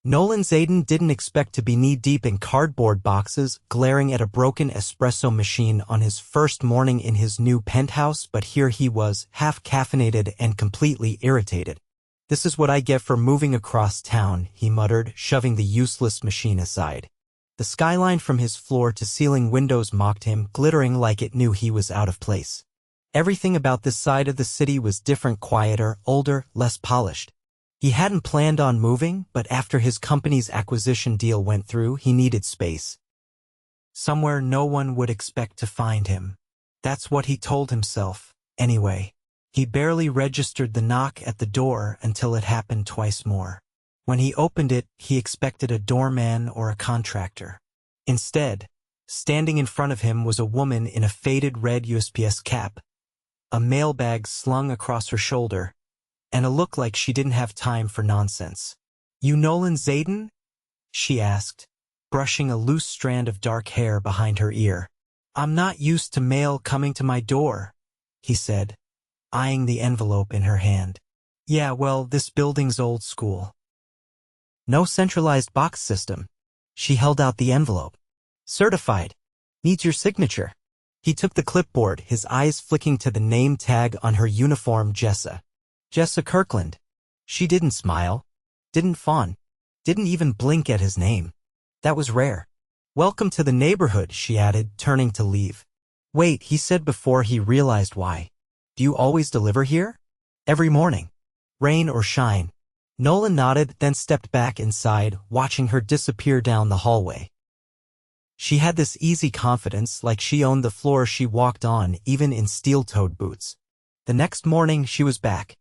Nolan Zayden didn't expect to be knee-deep in cardboard boxes, glaring at a broken espresso machine on his first morning in his new penthouse, but here he was, half-caffeinated and completely irritated. "This is what I get for moving across town," he muttered, shoving the useless machine aside. The skyline from his floor-to-ceiling windows mocked him, glittering like it knew he was out of place. Everything about this side of the city was different, quieter, older, less polished. He hadn't planned on moving, but after his company's acquisition deal went through, he needed space. Somewhere no one would expect to find him. That's what he told himself, anyway. He barely registered the knock at the door until it happened twice more. When he opened it, he expected a doorman or a contractor. Instead, standing in front of him was a woman in a faded red USPS cap, a mailbag slung across her shoulder, and a look like she didn't have time for nonsense. "You Nolan Zayden?" she asked, brushing a loose strand of dark hair behind her ear. "I'm not used to mail coming to my door," he said, eyeing the envelope in her hand. "Yeah, well, this building's old school. No centralized box system." She held out the envelope. "Certified. Needs your signature." He took the clipboard, his eyes flicking to the name tag on her uniform, Jessa. Jessa Kirkland. She didn't smile, didn't fawn, didn't even blink at his name. That was rare. "Welcome to the neighborhood," she added, turning to leave. "Wait," he said before he realized why. "Do you always deliver here?" "Every morning. Rain or shine." Nolan nodded, then stepped back inside, watching her disappear down the hallway. She had this easy confidence, like she owned the floor she walked on, even in steel-toed boots. The next morning, she was back.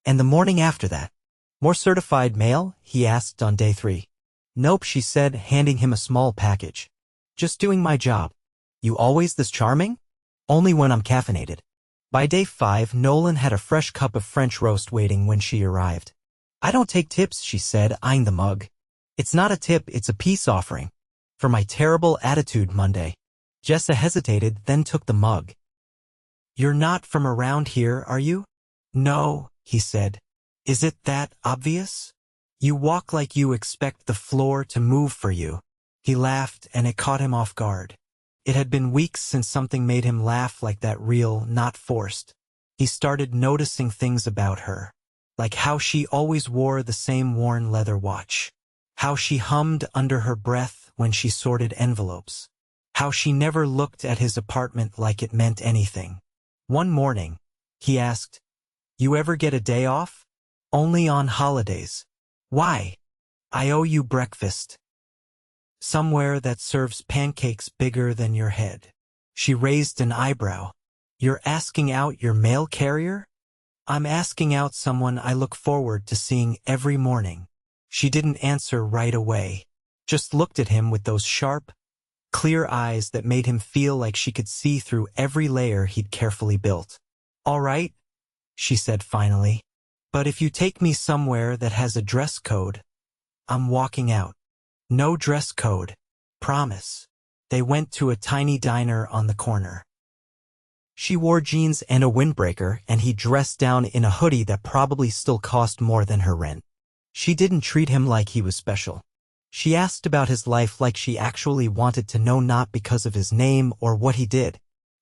And the morning after that. "More certified mail?" he asked on day 3. "Nope," she said, handing him a small package. "Just doing my job." "You always this charming?" "Only when I'm caffeinated." By day 5, Nolan had a fresh cup of French roast waiting when she arrived. "I don't take tips," she said, eyeing the mug. "It's not a tip, it's a peace offering. For my terrible attitude Monday." Jessa hesitated, then took the mug. "You're not from around here, are you?" "No," he said. "Is it that obvious? You walk like you expect the floor to move for you." He laughed, and it caught him off guard. It had been weeks since something made him laugh like that, real, not forced. He started noticing things about her, like how she always wore the same worn leather watch, how she hummed under her breath when she sorted envelopes, how she never looked at his apartment like it meant anything. One morning, he asked, "You ever get a day off?" "Only on holidays." "Why?" "I owe you breakfast. Somewhere that serves pancakes bigger than your head." She raised an eyebrow. "You're asking out your mail carrier?" "I'm asking out someone I look forward to seeing every morning." She didn't answer right away, just looked at him with those sharp, clear eyes that made him feel like she could see through every layer he'd carefully built. "All right," she said finally. "But if you take me somewhere that has a dress code, I'm walking out." "No dress code. Promise." They went to a tiny diner on the corner. She wore jeans and a windbreaker, and he dressed down in a hoodie that probably still cost more than her rent. She didn't treat him like he was special. She asked about his life like she actually wanted to know, not because of his name or what he did.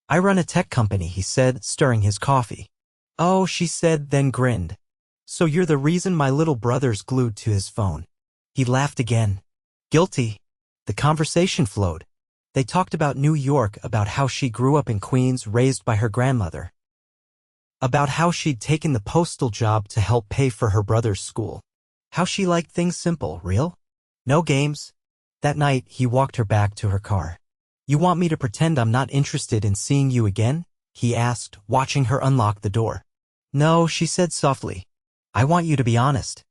"I run a tech company," he said, stirring his coffee. "Oh," she said, then grinned. "So you're the reason my little brother's glued to his phone." He laughed again. Guilty. The conversation flowed. They talked about New York, about how she grew up in Queens, raised by her grandmother. About how she'd taken the postal job to help pay for her brother's school. How she liked things simple, real. No games. That night, he walked her back to her car. "You want me to pretend I'm not interested in seeing you again?" he asked, watching her unlock the door. "No," she said softly. "I want you to be honest.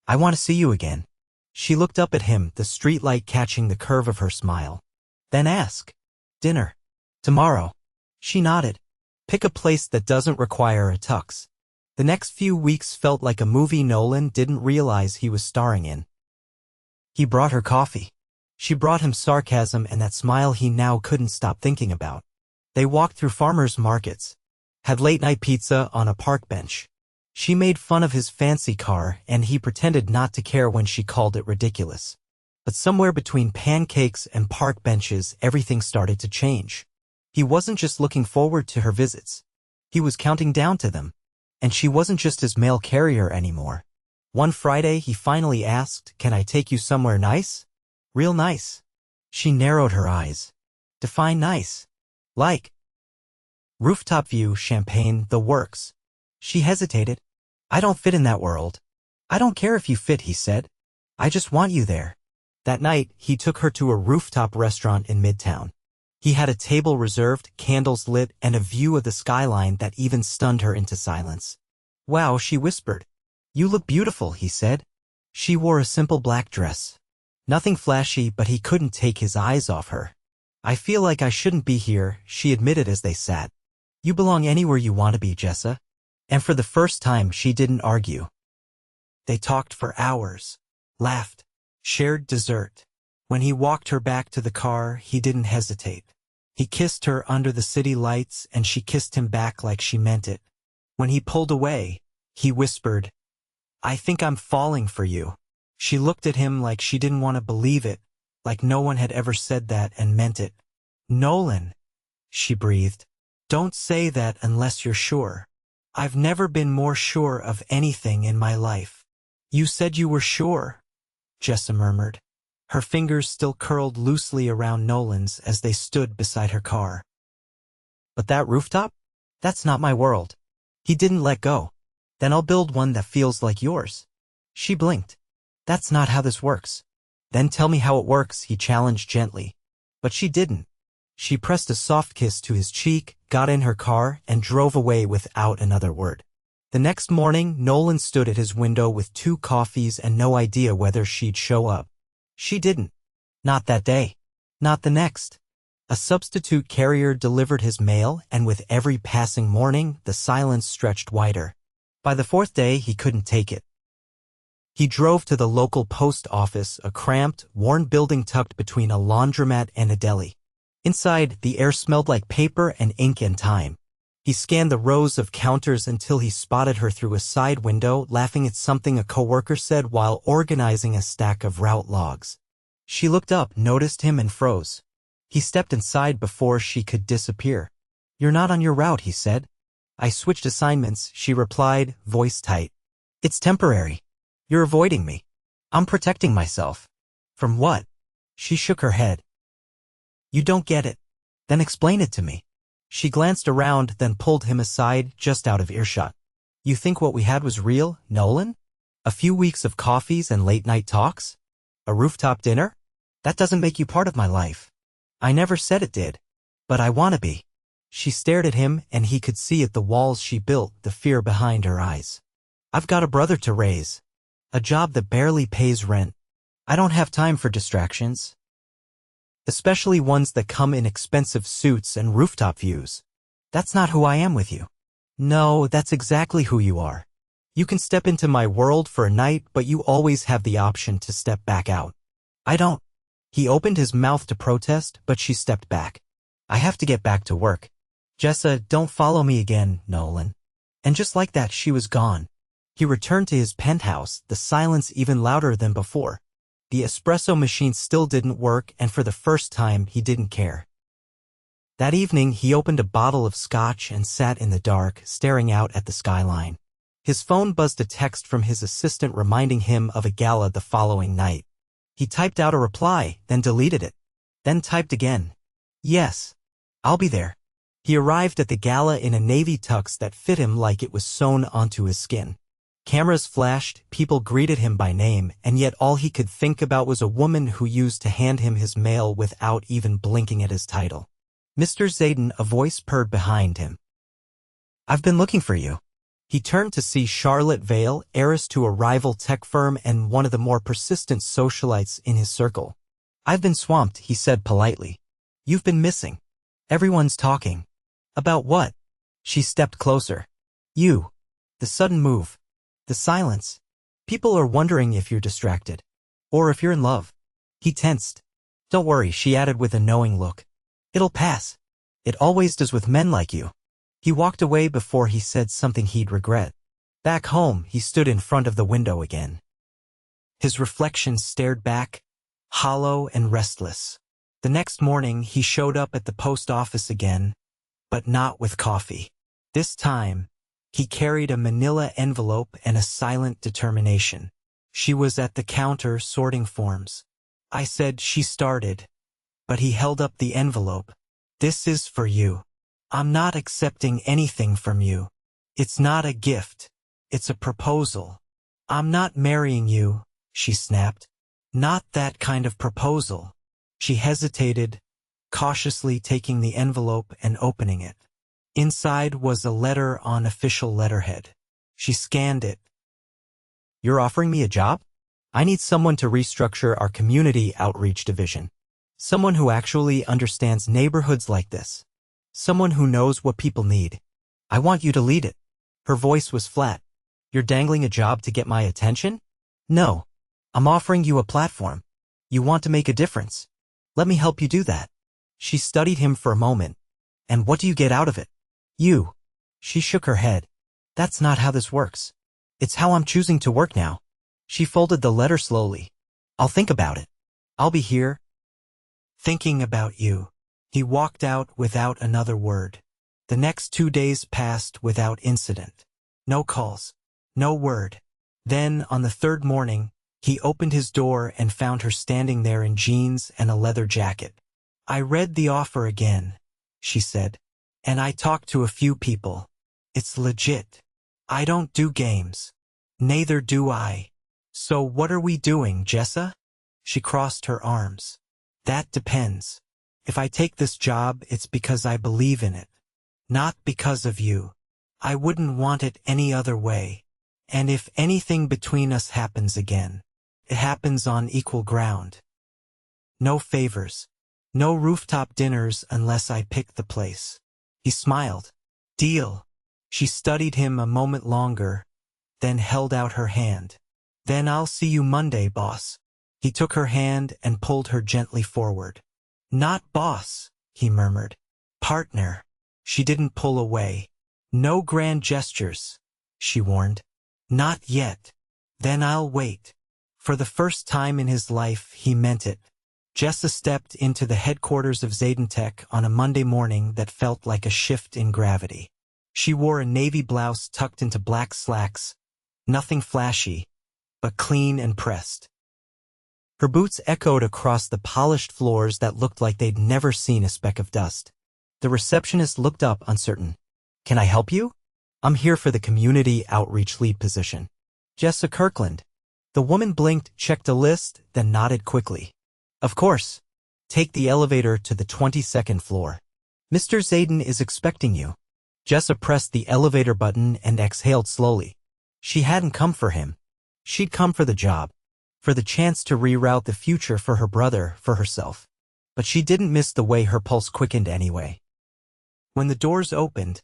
I want to see you again." She looked up at him, the streetlight catching the curve of her smile. "Then ask. Dinner. Tomorrow." She nodded. "Pick a place that doesn't require a tux." The next few weeks felt like a movie Nolan didn't realize he was starring in. He brought her coffee. She brought him sarcasm and that smile he now couldn't stop thinking about. They walked through farmers' markets, had late-night pizza on a park bench. She made fun of his fancy car, and he pretended not to care when she called it ridiculous. But somewhere between pancakes and park benches, everything started to change. He wasn't just looking forward to her visits. He was counting down to them. And she wasn't just his mail carrier anymore. One Friday, he finally asked, "Can I take you somewhere nice?" "Real nice." She narrowed her eyes. "Define nice." "Like rooftop view, champagne, the works." She hesitated. "I don't fit in that world." "I don't care if you fit," he said. "I just want you there." That night, he took her to a rooftop restaurant in Midtown. He had a table reserved, candles lit, and a view of the skyline that even stunned her into silence. "Wow," she whispered. "You look beautiful," he said. She wore a simple black dress. Nothing flashy, but he couldn't take his eyes off her. "I feel like I shouldn't be here," she admitted as they sat. "You belong anywhere you want to be, Jessa." And for the first time, she didn't argue. They talked for hours, laughed, shared dessert. When he walked her back to the car, he didn't hesitate. He kissed her under the city lights, and she kissed him back like she meant it. When he pulled away, he whispered, "I think I'm falling for you." She looked at him like she didn't want to believe it, like no one had ever said that and meant it. "Nolan," she breathed, "don't say that unless you're sure." "I've never been more sure of anything in my life." "You said you were sure," Jessa murmured. Her fingers still curled loosely around Nolan's as they stood beside her car. "But that rooftop? That's not my world." He didn't let go. "Then I'll build one that feels like yours." She blinked. "That's not how this works." "Then tell me how it works," he challenged gently. But she didn't. She pressed a soft kiss to his cheek, got in her car, and drove away without another word. The next morning, Nolan stood at his window with 2 coffees and no idea whether she'd show up. She didn't. Not that day. Not the next. A substitute carrier delivered his mail, and with every passing morning, the silence stretched wider. By the 4th day, he couldn't take it. He drove to the local post office, a cramped, worn building tucked between a laundromat and a deli. Inside, the air smelled like paper and ink and time. He scanned the rows of counters until he spotted her through a side window, laughing at something a coworker said while organizing a stack of route logs. She looked up, noticed him, and froze. He stepped inside before she could disappear. "You're not on your route," he said. "I switched assignments," she replied, voice tight. "It's temporary. You're avoiding me." "I'm protecting myself." "From what?" She shook her head. "You don't get it." "Then explain it to me." She glanced around, then pulled him aside, just out of earshot. "You think what we had was real, Nolan? A few weeks of coffees and late-night talks? A rooftop dinner? That doesn't make you part of my life." "I never said it did. But I want to be." She stared at him, and he could see at the walls she built, the fear behind her eyes. "I've got a brother to raise. A job that barely pays rent. I don't have time for distractions. Especially ones that come in expensive suits and rooftop views. That's not who I am with you." "No, that's exactly who you are. You can step into my world for a night, but you always have the option to step back out." "I don't." He opened his mouth to protest, but she stepped back. "I have to get back to work." "Jessa, don't follow me again, Nolan." And just like that, she was gone. He returned to his penthouse, the silence even louder than before. The espresso machine still didn't work, and for the first time, he didn't care. That evening, he opened a bottle of scotch and sat in the dark, staring out at the skyline. His phone buzzed a text from his assistant reminding him of a gala the following night. He typed out a reply, then deleted it. Then typed again. "Yes, I'll be there." He arrived at the gala in a navy tux that fit him like it was sewn onto his skin. Cameras flashed, people greeted him by name, and yet all he could think about was a woman who used to hand him his mail without even blinking at his title. "Mr. Zayden," a voice purred behind him. "I've been looking for you." He turned to see Charlotte Vale, heiress to a rival tech firm and one of the more persistent socialites in his circle. "I've been swamped," he said politely. "You've been missing. Everyone's talking." "About what?" She stepped closer. "You." The sudden move. The silence. "People are wondering if you're distracted. Or if you're in love." He tensed. "Don't worry," she added with a knowing look. "It'll pass. It always does with men like you." He walked away before he said something he'd regret. Back home, he stood in front of the window again. His reflection stared back, hollow and restless. The next morning, he showed up at the post office again, but not with coffee. This time, he carried a manila envelope and a silent determination. She was at the counter sorting forms. I said she started, but he held up the envelope. This is for you. I'm not accepting anything from you. It's not a gift. It's a proposal. I'm not marrying you, she snapped. Not that kind of proposal. She hesitated, cautiously taking the envelope and opening it. Inside was a letter on official letterhead. She scanned it. You're offering me a job? I need someone to restructure our community outreach division. Someone who actually understands neighborhoods like this. Someone who knows what people need. I want you to lead it. Her voice was flat. You're dangling a job to get my attention? No. I'm offering you a platform. You want to make a difference. Let me help you do that. She studied him for a moment. And what do you get out of it? You. She shook her head. That's not how this works. It's how I'm choosing to work now. She folded the letter slowly. I'll think about it. I'll be here. Thinking about you. He walked out without another word. The next 2 days passed without incident. No calls. No word. Then, on the third morning, he opened his door and found her standing there in jeans and a leather jacket. I read the offer again, she said. And I talked to a few people. It's legit. I don't do games. Neither do I. So what are we doing, Jessa? She crossed her arms. That depends. If I take this job, it's because I believe in it. Not because of you. I wouldn't want it any other way. And if anything between us happens again, it happens on equal ground. No favors. No rooftop dinners unless I pick the place. He smiled. Deal. She studied him a moment longer, then held out her hand. Then I'll see you Monday, boss. He took her hand and pulled her gently forward. Not boss, he murmured. Partner. She didn't pull away. No grand gestures, she warned. Not yet. Then I'll wait. For the first time in his life, he meant it. Jessa stepped into the headquarters of Zayden Tech on a Monday morning that felt like a shift in gravity. She wore a navy blouse tucked into black slacks, nothing flashy, but clean and pressed. Her boots echoed across the polished floors that looked like they'd never seen a speck of dust. The receptionist looked up, uncertain. Can I help you? I'm here for the community outreach lead position. Jessa Kirkland. The woman blinked, checked a list, then nodded quickly. Of course. Take the elevator to the 22nd floor. Mr. Zayden is expecting you. Jessa pressed the elevator button and exhaled slowly. She hadn't come for him. She'd come for the job. For the chance to reroute the future for her brother, for herself. But she didn't miss the way her pulse quickened anyway. When the doors opened,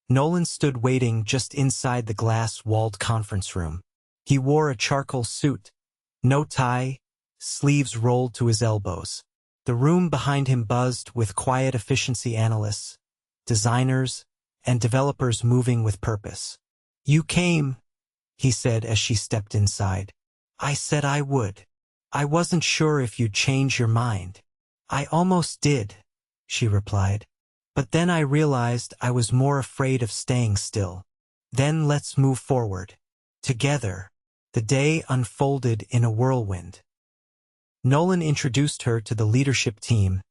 Nolan stood waiting just inside the glass-walled conference room. He wore a charcoal suit, no tie, sleeves rolled to his elbows. The room behind him buzzed with quiet efficiency analysts, designers, and developers moving with purpose. You came, he said as she stepped inside. I said I would. I wasn't sure if you'd change your mind. I almost did, she replied. But then I realized I was more afraid of staying still. Then let's move forward. Together. The day unfolded in a whirlwind. Nolan introduced her to the leadership team,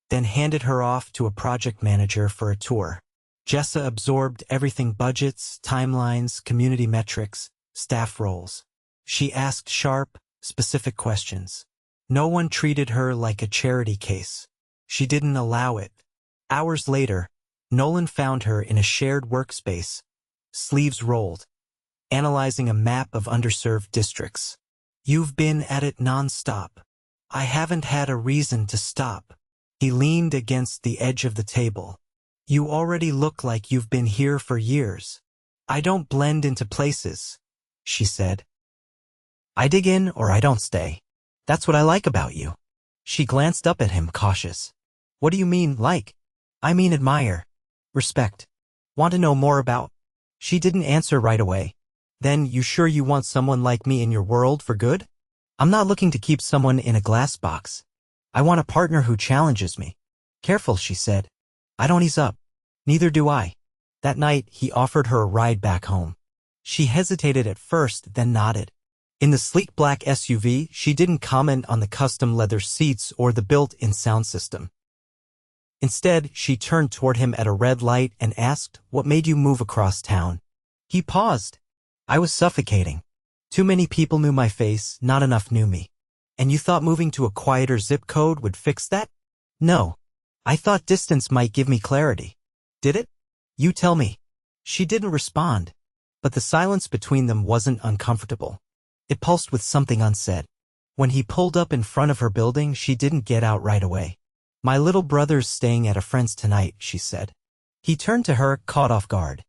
then handed her off to a project manager for a tour. Jessa absorbed everything: budgets, timelines, community metrics, staff roles. She asked sharp, specific questions. No one treated her like a charity case. She didn't allow it. Hours later, Nolan found her in a shared workspace, sleeves rolled, analyzing a map of underserved districts. You've been at it non-stop. I haven't had a reason to stop. He leaned against the edge of the table. You already look like you've been here for years. I don't blend into places, she said. I dig in or I don't stay. That's what I like about you. She glanced up at him, cautious. What do you mean, like? I mean admire. Respect. Want to know more about? She didn't answer right away. Then you sure you want someone like me in your world for good? I'm not looking to keep someone in a glass box. I want a partner who challenges me. Careful, she said. I don't ease up. Neither do I. That night, he offered her a ride back home. She hesitated at first, then nodded. In the sleek black SUV, she didn't comment on the custom leather seats or the built-in sound system. Instead, she turned toward him at a red light and asked, "What made you move across town?" He paused. I was suffocating. Too many people knew my face, not enough knew me. And you thought moving to a quieter zip code would fix that? No. I thought distance might give me clarity. Did it? You tell me. She didn't respond. But the silence between them wasn't uncomfortable. It pulsed with something unsaid. When he pulled up in front of her building, she didn't get out right away. My little brother's staying at a friend's tonight, she said. He turned to her, caught off guard.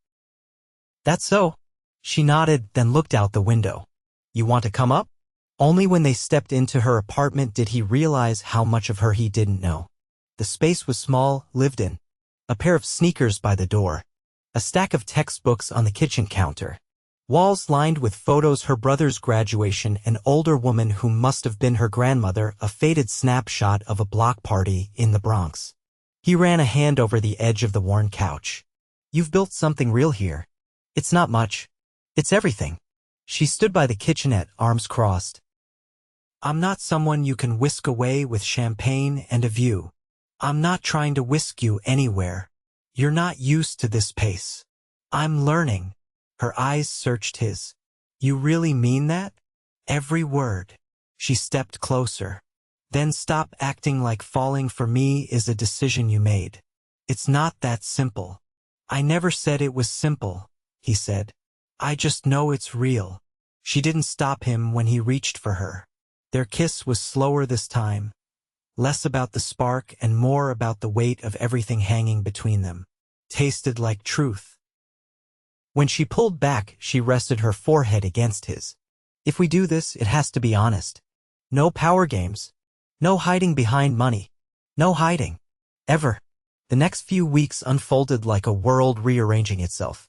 That's so? She nodded, then looked out the window. You want to come up? Only when they stepped into her apartment did he realize how much of her he didn't know. The space was small, lived in. A pair of sneakers by the door. A stack of textbooks on the kitchen counter. Walls lined with photos, her brother's graduation, an older woman who must have been her grandmother, a faded snapshot of a block party in the Bronx. He ran a hand over the edge of the worn couch. You've built something real here. It's not much. It's everything. She stood by the kitchenette, arms crossed. I'm not someone you can whisk away with champagne and a view. I'm not trying to whisk you anywhere. You're not used to this pace. I'm learning. Her eyes searched his. You really mean that? Every word. She stepped closer. Then stop acting like falling for me is a decision you made. It's not that simple. I never said it was simple, he said. I just know it's real. She didn't stop him when he reached for her. Their kiss was slower this time. Less about the spark and more about the weight of everything hanging between them. Tasted like truth. When she pulled back, she rested her forehead against his. If we do this, it has to be honest. No power games. No hiding behind money. No hiding. Ever. The next few weeks unfolded like a world rearranging itself.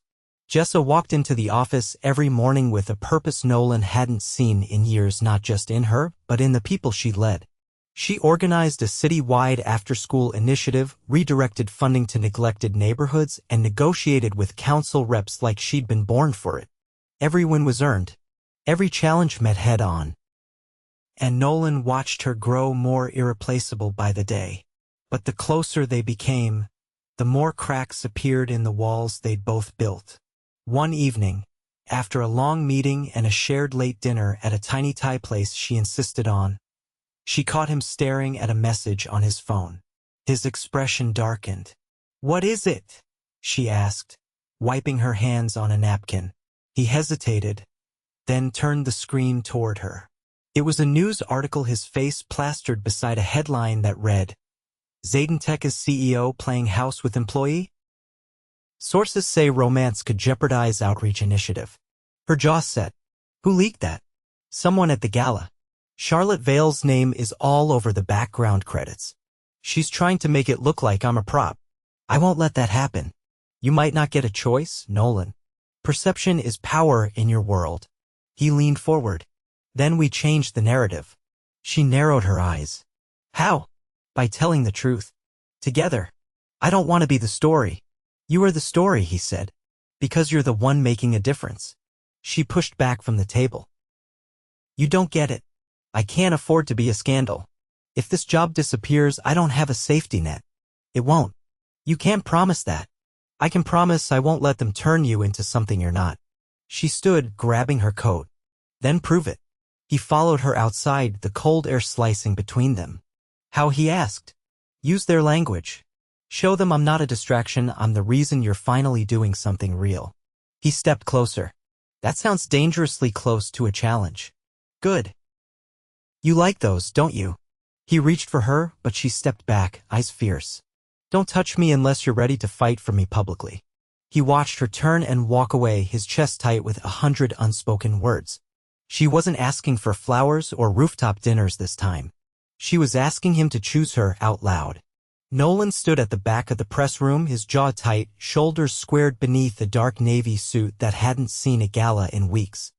Jessa walked into the office every morning with a purpose Nolan hadn't seen in years, not just in her, but in the people she led. She organized a city-wide after-school initiative, redirected funding to neglected neighborhoods, and negotiated with council reps like she'd been born for it. Every win was earned. Every challenge met head-on. And Nolan watched her grow more irreplaceable by the day. But the closer they became, the more cracks appeared in the walls they'd both built. One evening, after a long meeting and a shared late dinner at a tiny Thai place she insisted on, she caught him staring at a message on his phone. His expression darkened. What is it? She asked, wiping her hands on a napkin. He hesitated, then turned the screen toward her. It was a news article, his face plastered beside a headline that read, Zayden Tech's CEO playing house with employee? Sources say romance could jeopardize outreach initiative. Her jaw set. Who leaked that? Someone at the gala. Charlotte Vale's name is all over the background credits. She's trying to make it look like I'm a prop. I won't let that happen. You might not get a choice, Nolan. Perception is power in your world. He leaned forward. Then we changed the narrative. She narrowed her eyes. How? By telling the truth. Together. I don't want to be the story. You are the story, he said. Because you're the one making a difference. She pushed back from the table. You don't get it. I can't afford to be a scandal. If this job disappears, I don't have a safety net. It won't. You can't promise that. I can promise I won't let them turn you into something you're not. She stood, grabbing her coat. Then prove it. He followed her outside, the cold air slicing between them. How, he asked. Use their language. Show them I'm not a distraction, I'm the reason you're finally doing something real. He stepped closer. That sounds dangerously close to a challenge. Good. You like those, don't you? He reached for her, but she stepped back, eyes fierce. Don't touch me unless you're ready to fight for me publicly. He watched her turn and walk away, his chest tight with 100 unspoken words. She wasn't asking for flowers or rooftop dinners this time. She was asking him to choose her out loud. Nolan stood at the back of the press room, his jaw tight, shoulders squared beneath a dark navy suit that hadn't seen a gala in weeks.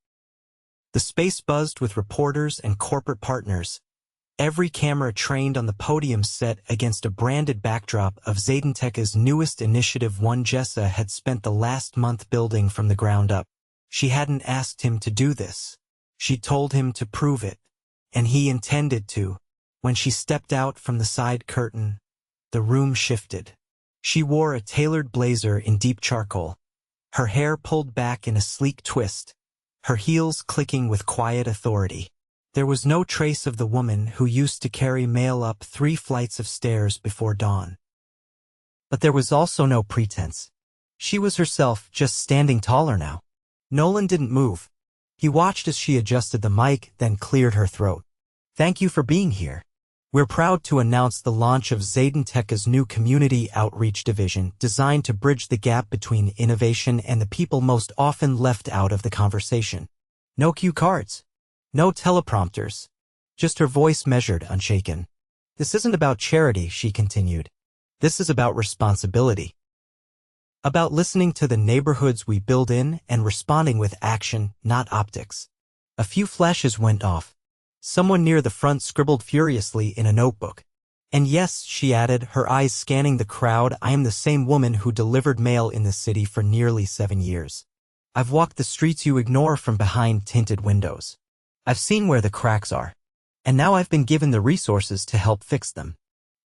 The space buzzed with reporters and corporate partners, every camera trained on the podium set against a branded backdrop of Zayden's newest initiative, one Jessa had spent the last month building from the ground up. She hadn't asked him to do this. She told him to prove it, and he intended to. When she stepped out from the side curtain, the room shifted. She wore a tailored blazer in deep charcoal, her hair pulled back in a sleek twist, her heels clicking with quiet authority. There was no trace of the woman who used to carry mail up 3 flights of stairs before dawn. But there was also no pretense. She was herself, just standing taller now. Nolan didn't move. He watched as she adjusted the mic, then cleared her throat. "Thank you for being here. We're proud to announce the launch of Zayden's new community outreach division designed to bridge the gap between innovation and the people most often left out of the conversation. No cue cards. No teleprompters. Just her voice measured, unshaken. This isn't about charity," she continued. "This is about responsibility. About listening to the neighborhoods we build in and responding with action, not optics." A few flashes went off. Someone near the front scribbled furiously in a notebook. "And yes," she added, her eyes scanning the crowd, "I am the same woman who delivered mail in the city for nearly 7 years. I've walked the streets you ignore from behind tinted windows. I've seen where the cracks are. And now I've been given the resources to help fix them.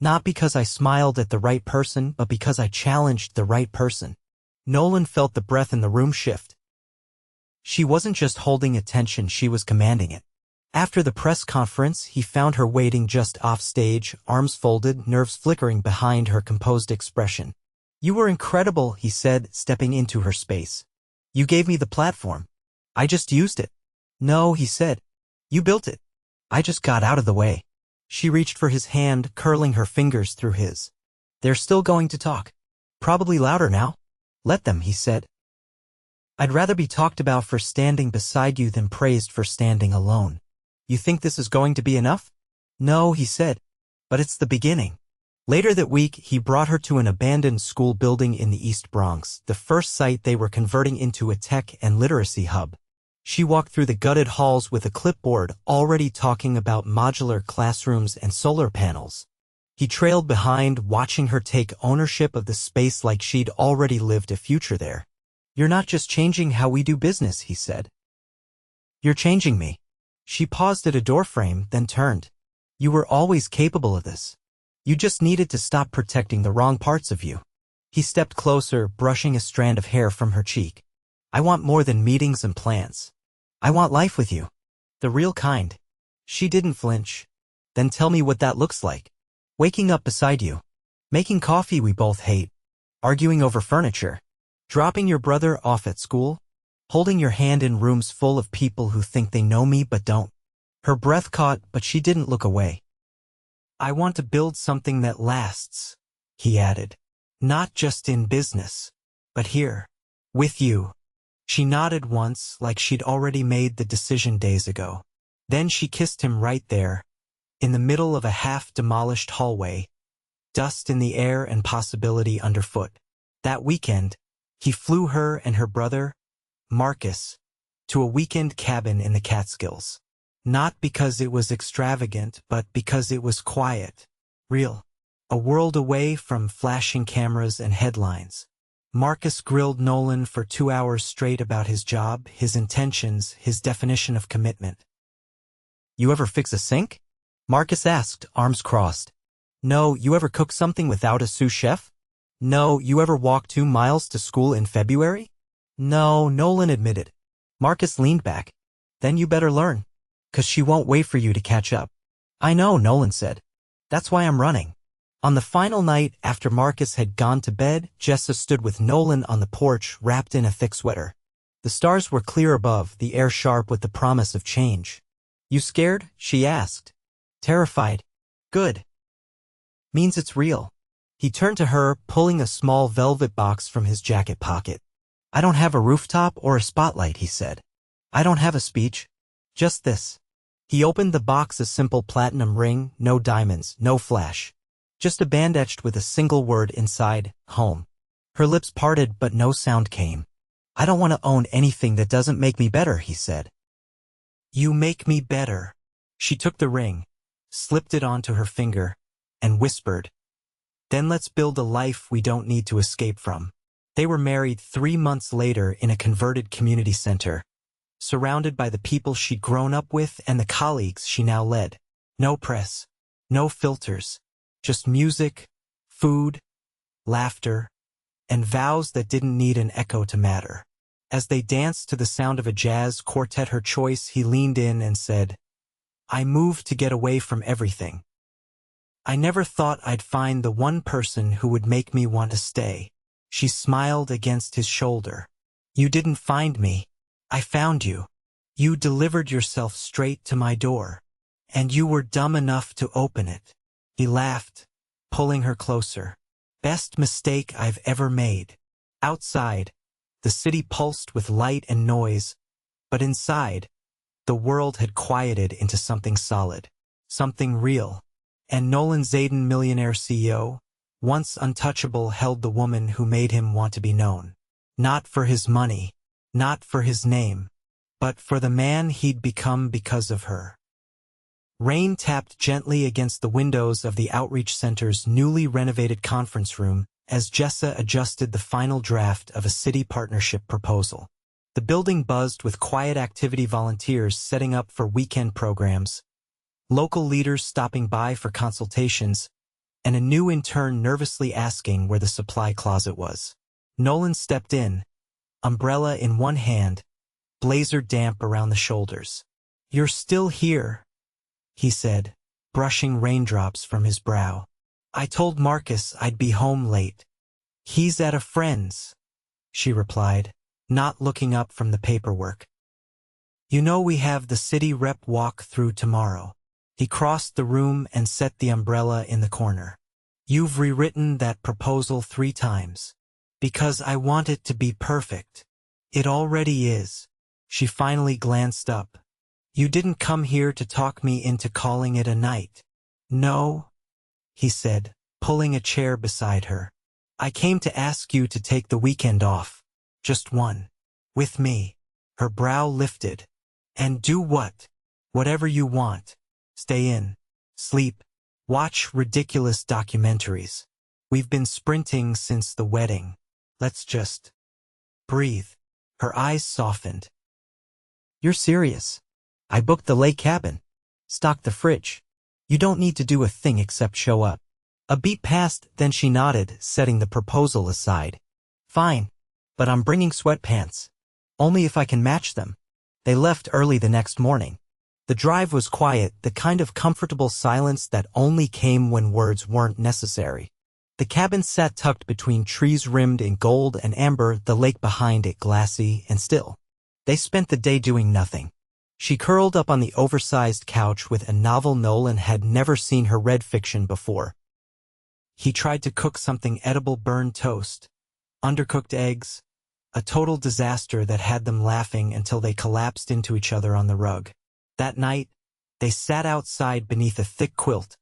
Not because I smiled at the right person, but because I challenged the right person." Nolan felt the breath in the room shift. She wasn't just holding attention, she was commanding it. After the press conference, he found her waiting just off stage, arms folded, nerves flickering behind her composed expression. "You were incredible," he said, stepping into her space. "You gave me the platform. I just used it." "No," he said. "You built it. I just got out of the way." She reached for his hand, curling her fingers through his. "They're still going to talk. Probably louder now." "Let them," he said. "I'd rather be talked about for standing beside you than praised for standing alone. You think this is going to be enough?" "No," he said. "But it's the beginning." Later that week, he brought her to an abandoned school building in the East Bronx, the first site they were converting into a tech and literacy hub. She walked through the gutted halls with a clipboard, already talking about modular classrooms and solar panels. He trailed behind, watching her take ownership of the space like she'd already lived a future there. "You're not just changing how we do business," he said. "You're changing me." She paused at a doorframe, then turned. "You were always capable of this. You just needed to stop protecting the wrong parts of you." He stepped closer, brushing a strand of hair from her cheek. "I want more than meetings and plans. I want life with you. The real kind." She didn't flinch. "Then tell me what that looks like." "Waking up beside you. Making coffee we both hate. Arguing over furniture. Dropping your brother off at school. Holding your hand in rooms full of people who think they know me but don't." Her breath caught, but she didn't look away. "I want to build something that lasts," he added. "Not just in business, but here. With you." She nodded once, like she'd already made the decision days ago. Then she kissed him right there, in the middle of a half-demolished hallway, dust in the air and possibility underfoot. That weekend, he flew her and her brother, Marcus, to a weekend cabin in the Catskills. Not because it was extravagant, but because it was quiet, real. A world away from flashing cameras and headlines. Marcus grilled Nolan for 2 hours straight about his job, his intentions, his definition of commitment. "You ever fix a sink?" Marcus asked, arms crossed. "No." "You ever cook something without a sous chef?" "No." "You ever walk 2 miles to school in February?" "No," Nolan admitted. Marcus leaned back. "Then you better learn. 'Cause she won't wait for you to catch up." "I know," Nolan said. "That's why I'm running." On the final night, after Marcus had gone to bed, Jessa stood with Nolan on the porch, wrapped in a thick sweater. The stars were clear above, the air sharp with the promise of change. "You scared?" she asked. "Terrified." "Good. Means it's real." He turned to her, pulling a small velvet box from his jacket pocket. "I don't have a rooftop or a spotlight," he said. "I don't have a speech. Just this." He opened the box, a simple platinum ring, no diamonds, no flash. Just a band etched with a single word inside, home. Her lips parted but no sound came. I don't want to own anything that doesn't make me better, he said. You make me better. She took the ring, slipped it onto her finger, and whispered, then let's build a life we don't need to escape from. They were married 3 months later in a converted community center, surrounded by the people she'd grown up with and the colleagues she now led. No press, no filters, just music, food, laughter, and vows that didn't need an echo to matter. As they danced to the sound of a jazz quartet her choice, he leaned in and said, I moved to get away from everything. I never thought I'd find the one person who would make me want to stay. She smiled against his shoulder. You didn't find me. I found you. You delivered yourself straight to my door. And you were dumb enough to open it. He laughed, pulling her closer. Best mistake I've ever made. Outside, the city pulsed with light and noise, but inside, the world had quieted into something solid, something real. And Nolan Zayden, Millionaire CEO, once untouchable, held the woman who made him want to be known. Not for his money, not for his name, but for the man he'd become because of her. Rain tapped gently against the windows of the Outreach Center's newly renovated conference room as Jessa adjusted the final draft of a city partnership proposal. The building buzzed with quiet activity volunteers setting up for weekend programs, local leaders stopping by for consultations, and a new intern nervously asking where the supply closet was. Nolan stepped in, umbrella in one hand, blazer damp around the shoulders. You're still here, he said, brushing raindrops from his brow. I told Marcus I'd be home late. He's at a friend's, she replied, not looking up from the paperwork. You know we have the city rep walk through tomorrow. He crossed the room and set the umbrella in the corner. You've rewritten that proposal 3 times. Because I want it to be perfect. It already is. She finally glanced up. You didn't come here to talk me into calling it a night. No, he said, pulling a chair beside her. I came to ask you to take the weekend off. Just one. With me. Her brow lifted. And do what? Whatever you want. Stay in. Sleep. Watch ridiculous documentaries. We've been sprinting since the wedding. Let's just breathe. Her eyes softened. You're serious? I booked the lake cabin. Stocked the fridge. You don't need to do a thing except show up. A beat passed, then she nodded, setting the proposal aside. Fine. But I'm bringing sweatpants. Only if I can match them. They left early the next morning. The drive was quiet, the kind of comfortable silence that only came when words weren't necessary. The cabin sat tucked between trees rimmed in gold and amber, the lake behind it glassy and still. They spent the day doing nothing. She curled up on the oversized couch with a novel. Nolan had never seen her read fiction before. He tried to cook something edible: burned toast, undercooked eggs, a total disaster that had them laughing until they collapsed into each other on the rug. That night, they sat outside beneath a thick quilt,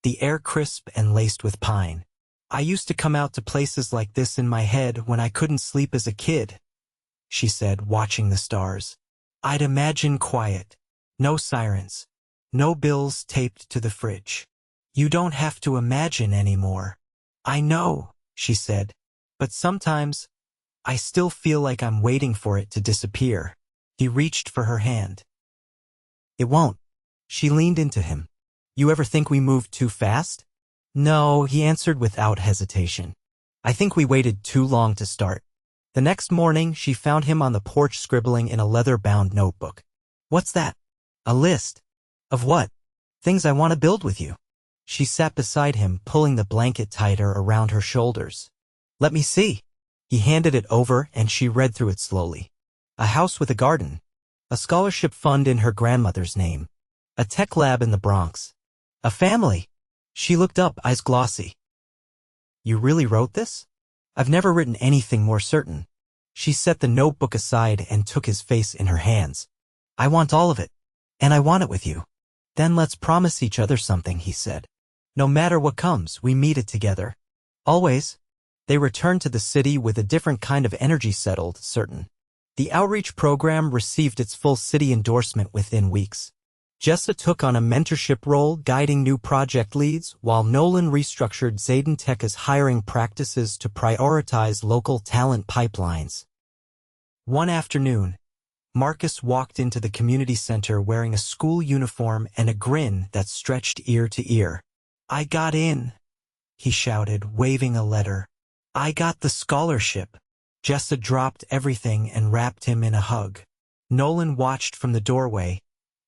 the air crisp and laced with pine. I used to come out to places like this in my head when I couldn't sleep as a kid, she said, watching the stars. I'd imagine quiet, no sirens, no bills taped to the fridge. You don't have to imagine anymore. I know, she said, but sometimes I still feel like I'm waiting for it to disappear. He reached for her hand. It won't. She leaned into him. You ever think we moved too fast? No, he answered without hesitation. I think we waited too long to start. The next morning, she found him on the porch scribbling in a leather-bound notebook. What's that? A list. Of what? Things I want to build with you. She sat beside him, pulling the blanket tighter around her shoulders. Let me see. He handed it over and she read through it slowly. A house with a garden. A scholarship fund in her grandmother's name. A tech lab in the Bronx. A family. She looked up, eyes glossy. You really wrote this? I've never written anything more certain. She set the notebook aside and took his face in her hands. I want all of it. And I want it with you. Then let's promise each other something, he said. No matter what comes, we meet it together. Always. They returned to the city with a different kind of energy settled, certain. The outreach program received its full city endorsement within weeks. Jessa took on a mentorship role guiding new project leads, while Nolan restructured Zayden Tech's hiring practices to prioritize local talent pipelines. One afternoon, Marcus walked into the community center wearing a school uniform and a grin that stretched ear to ear. "I got in," he shouted, waving a letter. "I got the scholarship." Jessa dropped everything and wrapped him in a hug. Nolan watched from the doorway,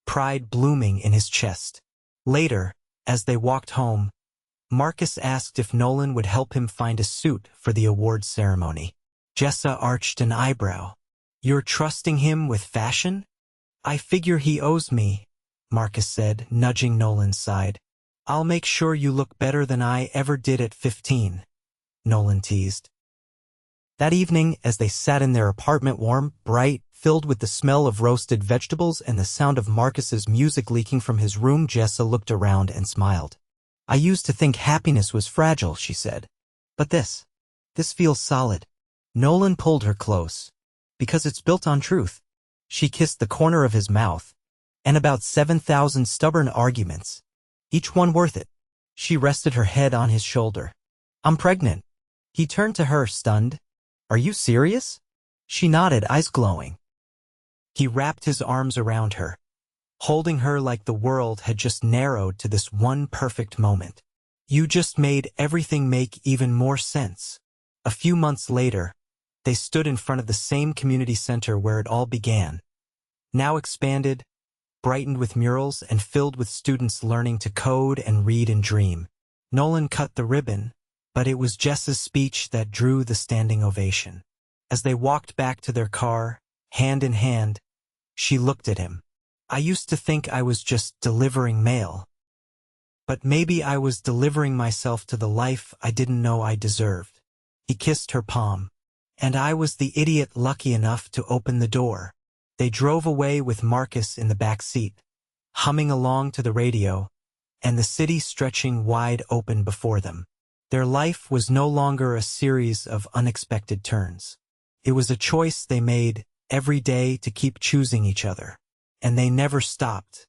pride blooming in his chest. Later, as they walked home, Marcus asked if Nolan would help him find a suit for the award ceremony. Jessa arched an eyebrow. "You're trusting him with fashion?" "I figure he owes me," Marcus said, nudging Nolan's side. "I'll make sure you look better than I ever did at 15, Nolan teased. That evening, as they sat in their apartment warm, bright, filled with the smell of roasted vegetables and the sound of Marcus's music leaking from his room, Jessa looked around and smiled. "I used to think happiness was fragile," she said. "But this feels solid." Nolan pulled her close. "Because it's built on truth." She kissed the corner of his mouth. "And about 7,000 stubborn arguments. Each one worth it." She rested her head on his shoulder. "I'm pregnant." He turned to her, stunned. "Are you serious?" She nodded, eyes glowing. He wrapped his arms around her, holding her like the world had just narrowed to this one perfect moment. "You just made everything make even more sense." A few months later, they stood in front of the same community center where it all began. Now expanded, brightened with murals and filled with students learning to code and read and dream. Nolan cut the ribbon, but it was Jessa's speech that drew the standing ovation. As they walked back to their car, hand in hand, she looked at him. "I used to think I was just delivering mail. But maybe I was delivering myself to the life I didn't know I deserved." He kissed her palm. "And I was the idiot lucky enough to open the door." They drove away with Marcus in the back seat, humming along to the radio, and the city stretching wide open before them. Their life was no longer a series of unexpected turns. It was a choice they made every day to keep choosing each other, and they never stopped.